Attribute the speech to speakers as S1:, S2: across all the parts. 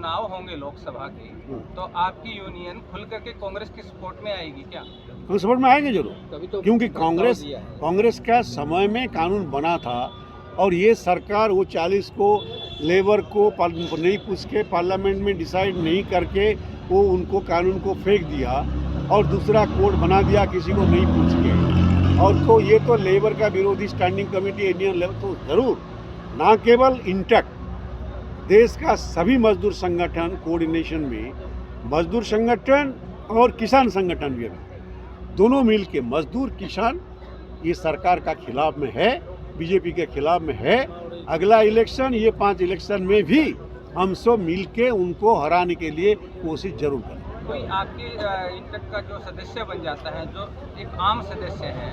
S1: चुनाव होंगे लोकसभा के, तो आपकी यूनियन खुल करके कांग्रेस की सपोर्ट में आएगी क्या?
S2: हम सपोर्ट में आएंगे जरूर,
S1: तभी तो
S2: क्योंकि
S1: प्रस्ताव दिया है।
S2: कांग्रेस का समय में कानून बना था और ये सरकार वो 40 को लेबर को नहीं पूछ के पार्लियामेंट में डिसाइड नहीं करके वो उनको कानून को फेंक दिया और दूसरा कोड बना दिया किसी को नहीं पूछ के। और तो ये तो लेबर का विरोधी स्टैंडिंग कमेटी इंडियन लेवल तो जरूर, ना केवल इंटैक्ट देश का सभी मजदूर संगठन कोऑर्डिनेशन में, मजदूर संगठन और किसान संगठन भी दोनों मिल के मजदूर किसान ये सरकार का खिलाफ में है, बीजेपी के खिलाफ में है। अगला इलेक्शन ये 5 इलेक्शन में भी हम सब मिल के उनको हराने के लिए कोशिश जरूर करें।
S1: कोई आपके इंटक का जो सदस्य बन जाता है, जो एक आम सदस्य है,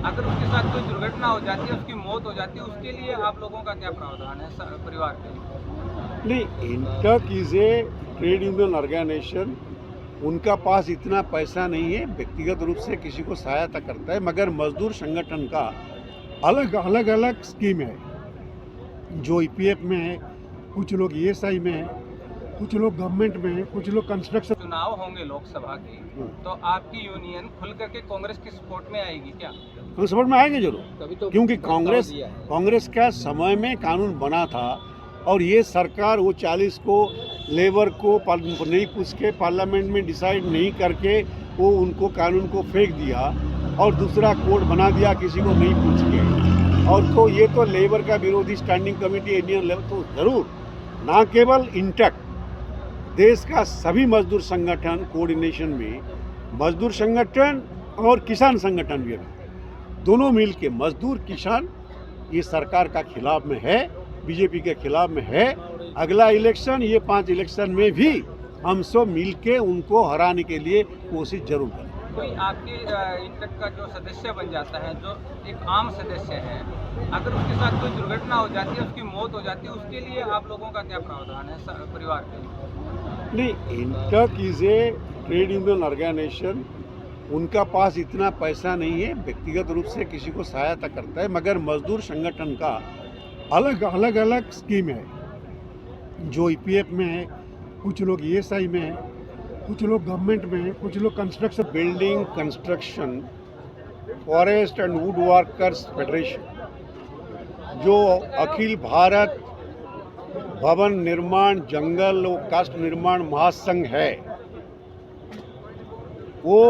S1: अगर उसके साथ कोई दुर्घटना हो जाती है, उसकी मौत हो जाती है, उसके लिए आप लोगों का क्या प्रावधान है परिवार के लिए?
S2: नहीं, INTUC is a trade union organisation, उनका पास इतना पैसा नहीं है व्यक्तिगत रूप से किसी को सहायता करता है, मगर मजदूर संगठन का अलग अलग स्कीम है। जो ईपीएफ में है, कुछ लोग ईएसआई में है, कुछ लोग गवर्नमेंट में है, कुछ लोग कंस्ट्रक्शन।
S1: चुनाव होंगे लोकसभा के, तो आपकी यूनियन खुल करके कांग्रेस की सपोर्ट में आएगी क्या?
S2: हम सपोर्ट में आएंगे जरूर,
S1: तभी तो
S2: क्योंकि
S1: प्रस्ताव दिया है।
S2: कांग्रेस का समय में कानून बना था और ये सरकार वो 40 को लेबर को नहीं पूछ के पार्लियामेंट में डिसाइड नहीं करके वो उनको कानून को फेंक दिया और दूसरा कोड बना दिया किसी को नहीं पूछ के। और तो ये तो लेबर का विरोधी स्टैंडिंग कमेटी इंडियन लेवल तो जरूर, ना केवल इंटैक्ट देश का सभी मजदूर संगठन कोऑर्डिनेशन में, मजदूर संगठन और किसान संगठन भी दोनों मिल के मजदूर किसान ये सरकार का खिलाफ में है, बीजेपी के खिलाफ में है। अगला इलेक्शन ये 5 इलेक्शन में भी हम सब मिल के उनको हराने के लिए कोशिश जरूर करें।
S1: कोई आपके इंटक का जो सदस्य बन जाता है, जो एक आम सदस्य है, अगर उसके साथ कोई दुर्घटना हो जाती है, उसकी मौत हो जाती है, उसके लिए आप लोगों का क्या प्रावधान है परिवार के लिए?
S2: नहीं, INTUC is a trade union organisation, उनका पास इतना पैसा नहीं है व्यक्तिगत रूप से किसी को सहायता करता है, मगर मजदूर संगठन का अलग अलग स्कीम है। जो ईपीएफ में है, कुछ लोग ईएसआई में है, कुछ लोग गवर्नमेंट में है, कुछ लोग construction, building construction, forest and would workers federation, जो अखिल भारत भवन निर्माण जंगल और काष्ठ निर्माण महासंघ है, वो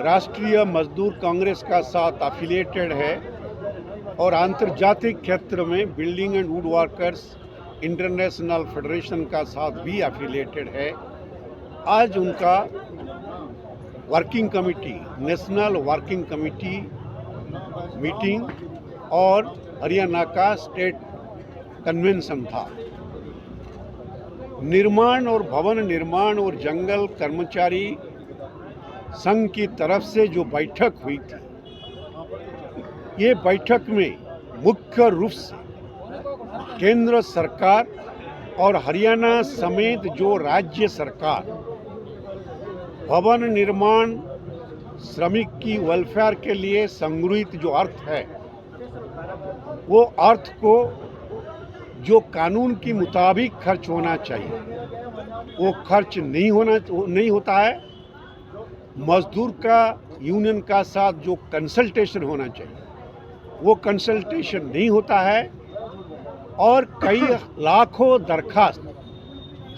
S2: राष्ट्रीय मजदूर कांग्रेस का साथ एफिलिएटेड है और अंतर्जातीय क्षेत्र में building and would workers international federation का साथ भी एफिलिएटेड है। आज उनका working committee, national working committee meeting और हरियाणा का स्टेट कन्वेंशन था। निर्माण और भवन निर्माण और जंगल कर्मचारी संघ की तरफ से जो बैठक हुई थी, ये बैठक में मुख्य रूप से केंद्र सरकार और हरियाणा समेत जो राज्य सरकार भवन निर्माण श्रमिक की वेलफेयर के लिए संगृहीत जो अर्थ है, वो अर्थ को जो कानून के मुताबिक खर्च होना चाहिए वो खर्च नहीं होता है। मजदूर का यूनियन का साथ जो कंसल्टेशन होना चाहिए वो कंसल्टेशन नहीं होता है और कई लाखों दरखास्त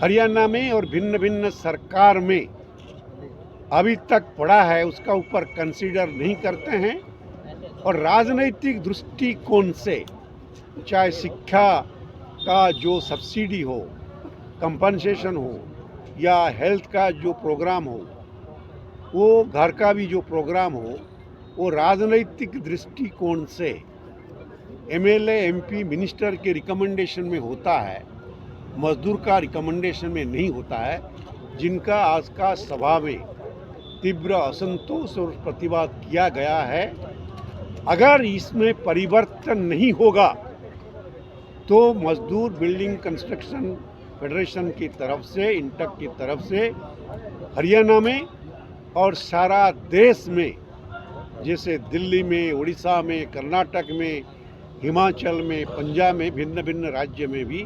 S2: हरियाणा में और भिन्न भिन्न सरकार में अभी तक पड़ा है, उसका ऊपर कंसीडर नहीं करते हैं। और राजनीतिक दृष्टिकोण से चाहे शिक्षा का जो सब्सिडी हो, कंपनसेशन हो या हेल्थ का जो प्रोग्राम हो, वो घर का भी जो प्रोग्राम हो, वो राजनीतिक दृष्टिकोण से एमएलए एमपी मिनिस्टर के रिकमेंडेशन में होता है, मजदूर का रिकमेंडेशन में नहीं होता है, जिनका आज का सभा में तीव्र असंतोष और प्रतिवाद किया गया है। अगर इसमें परिवर्तन नहीं होगा तो मजदूर बिल्डिंग कंस्ट्रक्शन फेडरेशन की तरफ से, इंटक की तरफ से हरियाणा में और सारा देश में, जैसे दिल्ली में, उड़ीसा में, कर्नाटक में, हिमाचल में, पंजाब में, भिन्न भिन्न राज्य में भी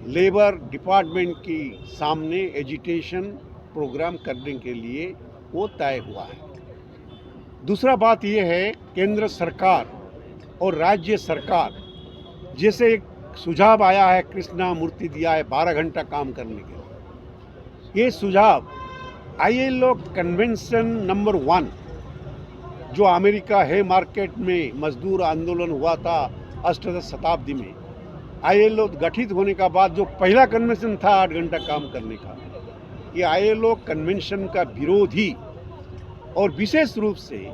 S2: लेबर डिपार्टमेंट की सामने एजिटेशन प्रोग्राम करने के लिए वो तय हुआ है। दूसरा बात ये है, केंद्र सरकार और राज्य सरकार, जैसे एक सुझाव आया है, कृष्णा मूर्ति दिया है 12 घंटा काम करने के लिए। ये सुझाव ILO कन्वेंशन नंबर 1 जो अमेरिका है मार्केट में मजदूर आंदोलन हुआ था अष्टदश शताब्दी में, ILO गठित होने का बाद जो पहला कन्वेंशन था 8 घंटा काम करने का, ये ILO कन्वेंशन का विरोधी, और विशेष रूप से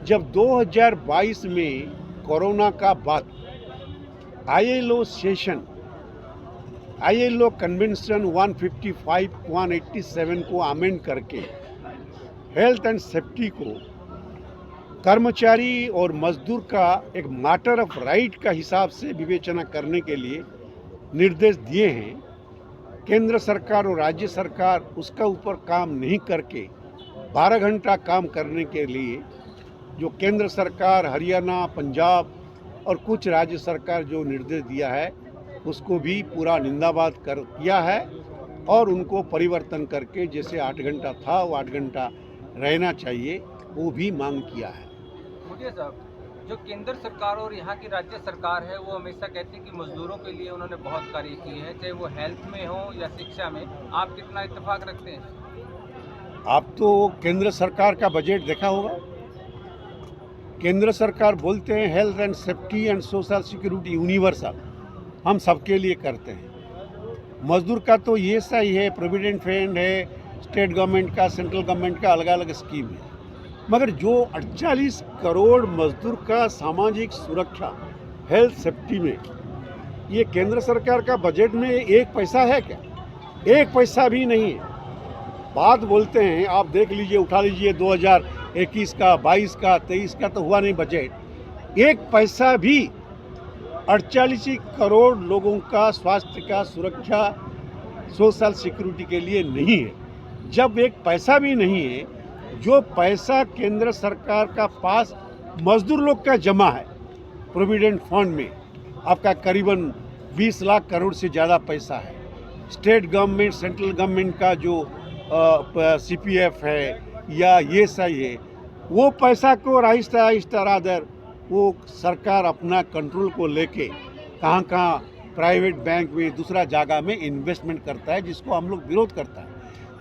S2: जब 2022 में कोरोना का बाद ILO कन्वेंशन 155-187 को अमेंड करके हेल्थ एंड सेफ्टी को कर्मचारी और मजदूर का एक मैटर ऑफ राइट का हिसाब से विवेचना करने के लिए निर्देश दिए हैं। केंद्र सरकार और राज्य सरकार उसका ऊपर काम नहीं करके 12 घंटा काम करने के लिए जो केंद्र सरकार, हरियाणा, पंजाब और कुछ राज्य सरकार जो निर्देश दिया है उसको भी पूरा निंदाबाद किया है, और उनको परिवर्तन करके जैसे 8 घंटा था वो 8 घंटा रहना चाहिए वो भी मांग किया है।
S1: मुझे साहब, जो केंद्र सरकार और यहाँ की राज्य सरकार है वो हमेशा कहती है कि मजदूरों के लिए उन्होंने बहुत कार्य किए हैं, चाहे वो हेल्थ में हो या शिक्षा में। आप कितना इत्तेफाक रखते हैं?
S2: आप तो केंद्र सरकार का बजट देखा होगा। केंद्र सरकार बोलते हैं health and safety and social security universal, हम सबके लिए करते हैं। मजदूर का तो ये सही है, प्रोविडेंट फंड है, स्टेट गवर्नमेंट का, सेंट्रल गवर्नमेंट का अलग अलग स्कीम है, मगर जो 48 करोड़ मजदूर का सामाजिक सुरक्षा हेल्थ सेफ्टी में, ये केंद्र सरकार का बजट में 1 पैसा है क्या? 1 पैसा भी नहीं है। बात बोलते हैं, आप देख लीजिए, उठा लीजिए 2021 का, 22 का, 23 का तो हुआ नहीं बजट। 1 पैसा भी 48 करोड़ लोगों का स्वास्थ्य का सुरक्षा सोशल सिक्योरिटी के लिए नहीं है। जब 1 पैसा भी नहीं है, जो पैसा केंद्र सरकार का पास मजदूर लोग का जमा है प्रोविडेंट फंड में, आपका करीबन 20 लाख करोड़ से ज़्यादा पैसा है। स्टेट गवर्नमेंट, सेंट्रल गवर्नमेंट का जो CPF है या ये सही है, वो पैसा को आहिस्ता आहिस्ता रादर वो सरकार अपना कंट्रोल को लेके कहाँ कहाँ प्राइवेट बैंक में, दूसरा जगह में इन्वेस्टमेंट करता है, जिसको हम लोग विरोध करता है।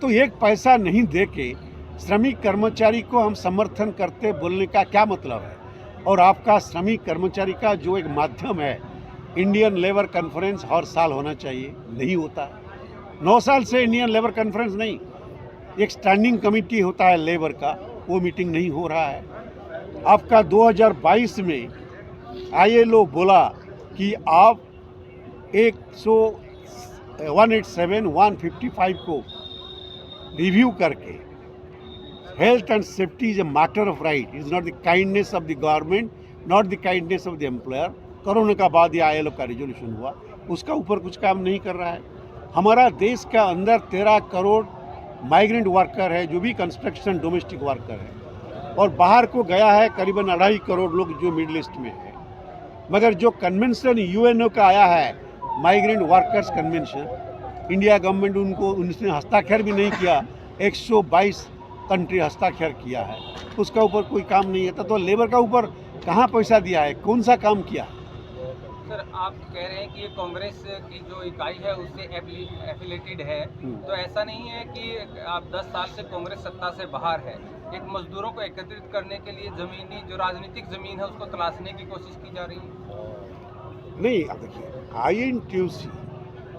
S2: तो 1 पैसा नहीं दे के श्रमिक कर्मचारी को हम समर्थन करते बोलने का क्या मतलब है? और आपका श्रमिक कर्मचारी का जो एक माध्यम है इंडियन लेबर कॉन्फ्रेंस हर साल होना चाहिए, नहीं होता है। 9 साल से इंडियन लेबर कॉन्फ्रेंस नहीं, एक स्टैंडिंग कमेटी होता है लेबर का, वो मीटिंग नहीं हो रहा है। आपका 2022 में ILO बोला कि आप 187-155 को रिव्यू करके health and safety is a matter of right, is not the kindness of the government, not the kindness of the employer. Corona का बाद ये ILO का रिजोल्यूशन हुआ, उसका ऊपर कुछ काम नहीं कर रहा है। हमारा देश का अंदर 13 करोड़ माइग्रेंट वर्कर है, जो भी कंस्ट्रक्शन डोमेस्टिक वर्कर है, और बाहर को गया है करीबन 2.5 करोड़ लोग जो मिडिल ईस्ट में है। मगर जो कन्वेंशन UNO का आया है, migrant workers convention, India government उसने हस्ताक्षर भी नहीं किया, 122 कंट्री हस्ताक्षर किया है, उसका ऊपर कोई काम नहीं है। तो लेबर का ऊपर कहाँ पैसा दिया है, कौन सा काम किया?
S1: सर, आप कह रहे हैं कि ये कांग्रेस की जो इकाई है उससे एफिलेटेड है, तो ऐसा नहीं है कि आप 10 साल से कांग्रेस सत्ता से बाहर है। एक मजदूरों को एकत्रित करने के लिए जमीनी जो राजनीतिक जमीन है उसको तलाशने की कोशिश की जा रही है।
S2: नहीं, अब देखिए, INTUC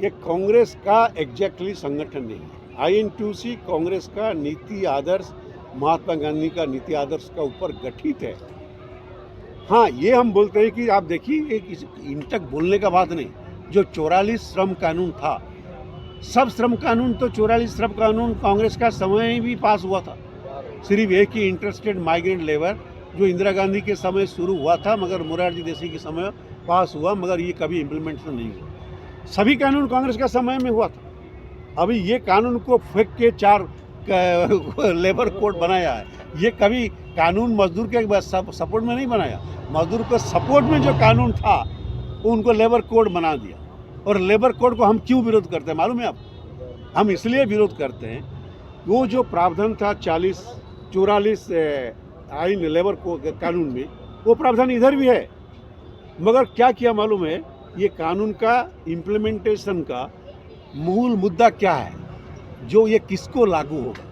S2: ये कांग्रेस का एग्जैक्टली संगठन नहीं है। INTUC कांग्रेस का नीति आदर्श, महात्मा गांधी का नीति आदर्श का ऊपर गठित है। हाँ, ये हम बोलते हैं कि आप देखिए, इन तक बोलने का बात नहीं, जो 44 श्रम कानून था, सब श्रम कानून तो 44 श्रम कानून कांग्रेस का समय ही भी पास हुआ था। सिर्फ एक ही इंटरस्टेट माइग्रेंट लेबर जो इंदिरा गांधी के समय शुरू हुआ था, मगर मोरारजी देसाई के समय पास हुआ, मगर ये कभी इम्प्लीमेंटेशन नहीं हुआ। सभी कानून कांग्रेस का समय में हुआ था। अभी ये कानून को फेंक के 4 लेबर कोड बनाया है। ये कभी कानून मजदूर के सपोर्ट में नहीं बनाया, मजदूर को सपोर्ट में जो कानून था उनको लेबर कोड बना दिया। और लेबर कोड को हम क्यों विरोध करते हैं मालूम है आपको? हम इसलिए विरोध करते हैं, वो जो प्रावधान था 44 आइन लेबर कानून में, वो प्रावधान इधर भी है, मगर क्या किया मालूम है? ये कानून का इम्प्लीमेंटेशन का मूल मुद्दा क्या है, जो ये किसको लागू होगा,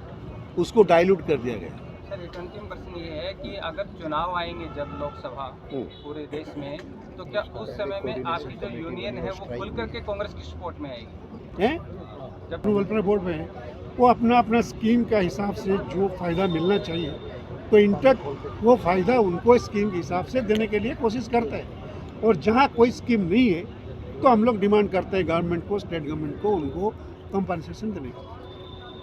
S2: उसको डाइल्यूट कर दिया गया।
S1: सर, एक अंतिम प्रश्न ये है कि अगर चुनाव आएंगे जब लोकसभा पूरे देश में, तो क्या उस समय में आपकी जो यूनियन है वो खुल करके कांग्रेस की सपोर्ट में आएगी?
S2: हैं?
S1: जब
S2: वेलफेयर बोर्ड में है, वो अपना अपना स्कीम का हिसाब से जो फ़ायदा मिलना चाहिए, तो इंटक वो फ़ायदा उनको स्कीम के हिसाब से देने के लिए कोशिश करते हैं। और जहाँ कोई स्कीम नहीं है, तो हम लोग डिमांड करते हैं गवर्नमेंट को, स्टेट गवर्नमेंट को, उनको कंपनसेशन देने का।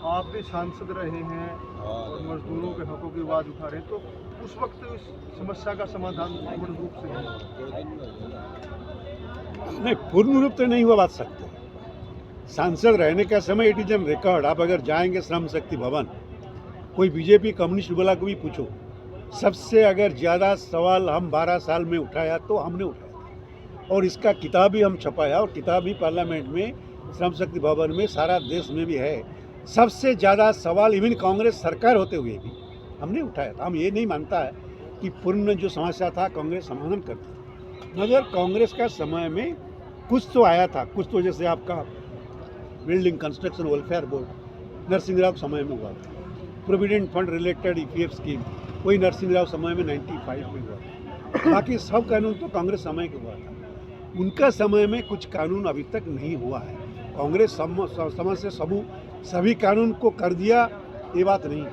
S3: आप भी सांसद रहे हैं और मजदूरों के हकों की आवाज़ उठा रहे हैं, तो उस वक्त इस समस्या का समाधान पूर्ण रूप से है?
S2: नहीं, पूर्ण रूप से नहीं हुआ बात सकते। सांसद रहने का समय इट इज एन रिकॉर्ड। आप अगर जाएंगे श्रम शक्ति भवन, कोई बीजेपी कम्युनिस्ट वाला को भी पूछो, सबसे अगर ज़्यादा सवाल हम 12 साल में उठाया तो हमने उठाया, और इसका किताब भी हम छपाया, और किताब भी पार्लियामेंट में, श्रम शक्ति भवन में, सारा देश में भी है। सबसे ज़्यादा सवाल इवन कांग्रेस सरकार होते हुए भी हमने उठाया था। हम ये नहीं मानता है कि पूर्ण जो समस्या था कांग्रेस समाधान करती, मगर कांग्रेस का समय में कुछ तो आया था, कुछ तो जैसे आपका building construction welfare board Narasimha Rao समय में हुआ था, provident fund related EPF scheme वही नरसिंह राव समय में 95 में हुआ था। बाकी सब कानून तो कांग्रेस समय के हुआ था। उनका समय में कुछ कानून अभी तक नहीं हुआ है। कांग्रेस समय से सभी कानून को कर दिया, ये बात नहीं है।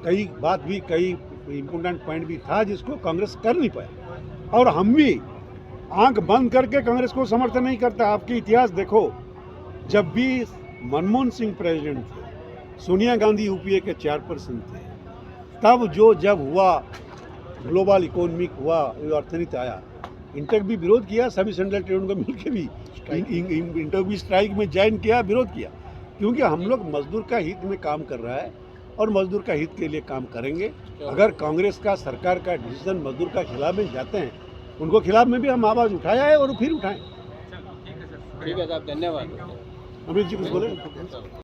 S2: कई इम्पोर्टेंट पॉइंट भी था जिसको कांग्रेस कर नहीं पाया, और हम भी आंख बंद करके कांग्रेस को समर्थन नहीं करता। आपके इतिहास देखो, जब भी मनमोहन सिंह प्रेसिडेंट थे, सोनिया गांधी यूपीए के चेयरपर्सन थे, तब जब हुआ ग्लोबल इकोनॉमिक हुआ, अर्थनीति आया, इंटक भी विरोध किया, सभी सेंट्रल ट्रेड को मिलकर भी इंटक भी स्ट्राइक में ज्वाइन किया, विरोध किया, क्योंकि हम लोग मजदूर का हित में काम कर रहा है और मजदूर का हित के लिए काम करेंगे। अगर कांग्रेस का सरकार का डिसीजन मजदूर का खिलाफ में जाते हैं, उनको खिलाफ में भी हम आवाज़ उठाया है और फिर उठाएं।
S1: ठीक है साहब, धन्यवाद।
S2: अमित जी कुछ बोले?